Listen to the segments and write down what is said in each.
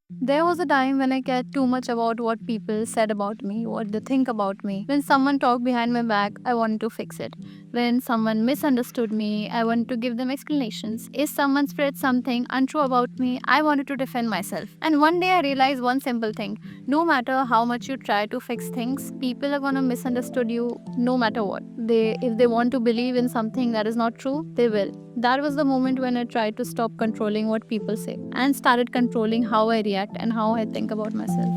There was a time when I cared too much about what people said about me, what they think about me. When someone talked behind my back, I wanted to fix it. When someone misunderstood me, I wanted to give them explanations. If someone spread something untrue about me, I wanted to defend myself. And one day I realized one simple thing: no matter how much you try to fix things, people are gonna misunderstood you no matter what. If they want to believe in something that is not true, they will. That was the moment when I tried to stop controlling what people say and started controlling how I react and how I think about myself.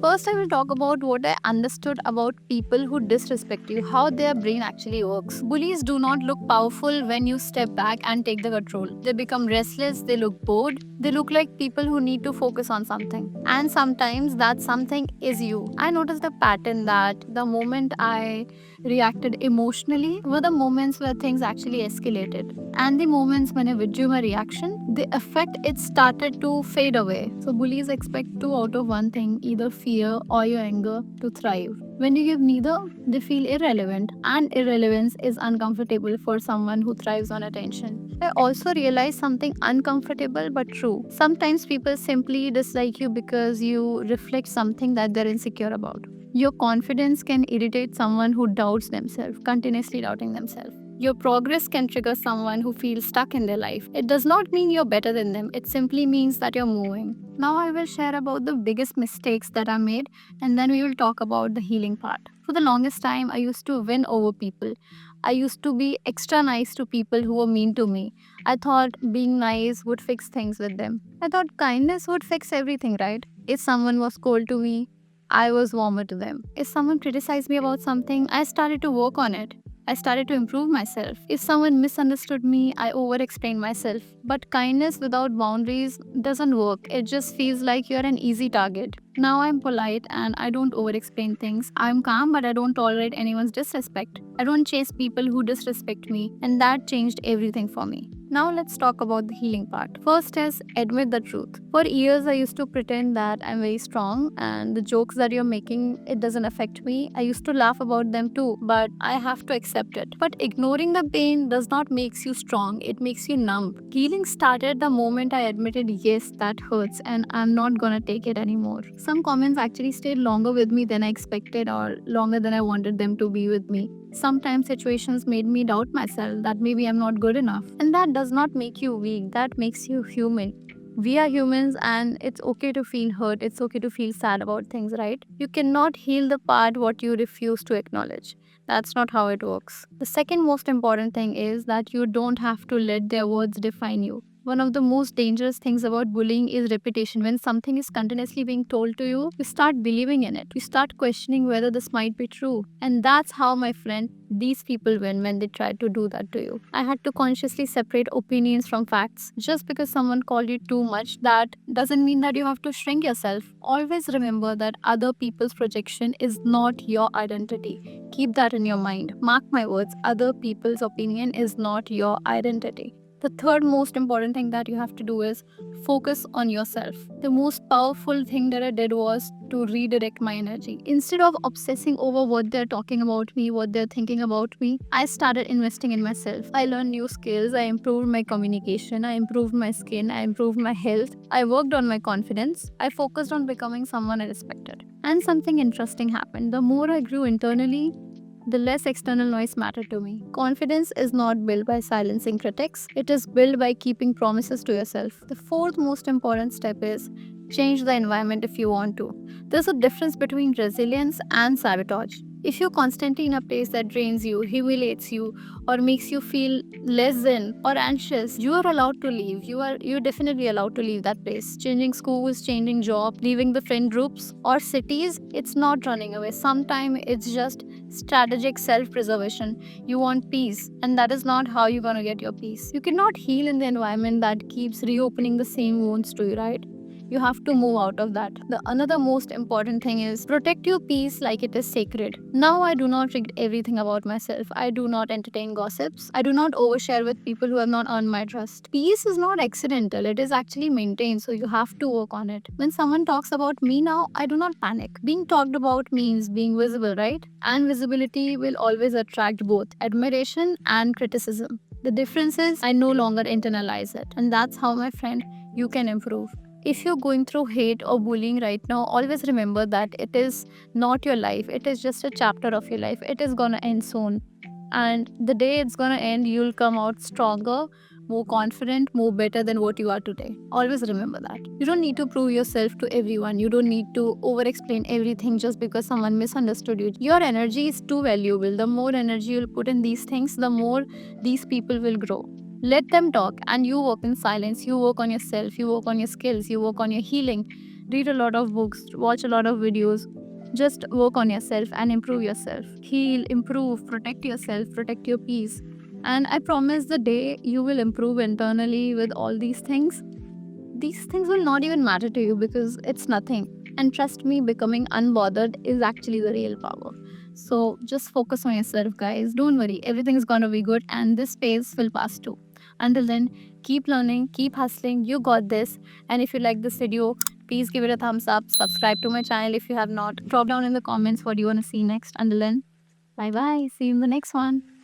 First, I will talk about what I understood about people who disrespect you, how their brain actually works. Bullies do not look powerful when you step back and take the control. They become restless, they look bored, they look like people who need to focus on something. And sometimes that something is you. I noticed a pattern that the moment I reacted emotionally were the moments where things actually escalated. And the moments when I withdrew my reaction, the effect it started to fade away. So bullies expect two out of one thing, either fear or your anger, to thrive. When you give neither, they feel irrelevant, and irrelevance is uncomfortable for someone who thrives on attention. I also realized something uncomfortable but true. Sometimes people simply dislike you because you reflect something that they're insecure about. Your confidence can irritate someone who doubts themselves, continuously doubting themselves. Your progress can trigger someone who feels stuck in their life. It does not mean you're better than them, it simply means that you're moving. Now, I will share about the biggest mistakes that I made, and then we will talk about the healing part. For the longest time, I used to win over people. I used to be extra nice to people who were mean to me. I thought being nice would fix things with them. I thought kindness would fix everything, right? If someone was cold to me, I was warmer to them. If someone criticized me about something, I started to work on it. I started to improve myself. If someone misunderstood me, I over explained myself. But kindness without boundaries doesn't work. It just feels like you're an easy target. Now I'm polite and I don't over explain things. I'm calm, but I don't tolerate anyone's disrespect. I don't chase people who disrespect me, and that changed everything for me. Now let's talk about the healing part. First is admit the truth. For years I used to pretend that I'm very strong and the jokes that you're making, it doesn't affect me. I used to laugh about them too, but I have to accept it. But ignoring the pain does not makes you strong, it makes you numb. Healing started the moment I admitted yes, that hurts and I'm not gonna take it anymore. Some comments actually stayed longer with me than I expected or longer than I wanted them to be with me. Sometimes situations made me doubt myself that maybe I'm not good enough. And that does not make you weak, that makes you human. We are humans and it's okay to feel hurt, it's okay to feel sad about things, right? You cannot heal the part what you refuse to acknowledge. That's not how it works. The second most important thing is that you don't have to let their words define you. One of the most dangerous things about bullying is repetition. When something is continuously being told to you, you start believing in it. You start questioning whether this might be true. And that's how, my friend, these people win when they try to do that to you. I had to consciously separate opinions from facts. Just because someone called you too much, that doesn't mean that you have to shrink yourself. Always remember that other people's projection is not your identity. Keep that in your mind. Mark my words, other people's opinion is not your identity. The third most important thing that you have to do is focus on yourself. The most powerful thing that I did was to redirect my energy. Instead of obsessing over what they're talking about me, what they're thinking about me, I started investing in myself. I learned new skills, I improved my communication, I improved my skin, I improved my health, I worked on my confidence, I focused on becoming someone I respected. And something interesting happened. The more I grew internally, the less external noise mattered to me. Confidence is not built by silencing critics, it is built by keeping promises to yourself. The fourth most important step is change the environment if you want to. There's a difference between resilience and sabotage. If you're constantly in a place that drains you, humiliates you, or makes you feel less than or anxious, you are allowed to leave. You're definitely allowed to leave that place. Changing schools, changing job, leaving the friend groups or cities, it's not running away. Sometimes it's just strategic self-preservation. You want peace, and that is not how you're gonna get your peace. You cannot heal in the environment that keeps reopening the same wounds to you, right? You have to move out of that. The another most important thing is protect your peace like it is sacred. Now I do not read everything about myself. I do not entertain gossips. I do not overshare with people who have not earned my trust. Peace is not accidental, it is actually maintained, so you have to work on it. When someone talks about me now, I do not panic. Being talked about means being visible, right? And visibility will always attract both admiration and criticism. The difference is I no longer internalize it. And that's how, my friend, you can improve. If you're going through hate or bullying right now, always remember that it is not your life. It is just a chapter of your life. It is gonna end soon. And the day it's gonna end, you'll come out stronger, more confident, more better than what you are today. Always remember that. You don't need to prove yourself to everyone. You don't need to over explain everything just because someone misunderstood you. Your energy is too valuable. The more energy you'll put in these things, the more these people will grow. Let them talk and you work in silence. You work on yourself, you work on your skills, you work on your healing. Read a lot of books, watch a lot of videos. Just work on yourself and improve yourself. Heal, improve, protect yourself, protect your peace. And I promise the day you will improve internally with all these things will not even matter to you because it's nothing. And trust me, becoming unbothered is actually the real power. So just focus on yourself, guys. Don't worry, everything's gonna be good, and this phase will pass too. Until then, keep learning, keep hustling. You got this. And if you like this video, please give it a thumbs up. Subscribe to my channel if you have not. Drop down in the comments what you want to see next. Until then, bye bye. See you in the next one.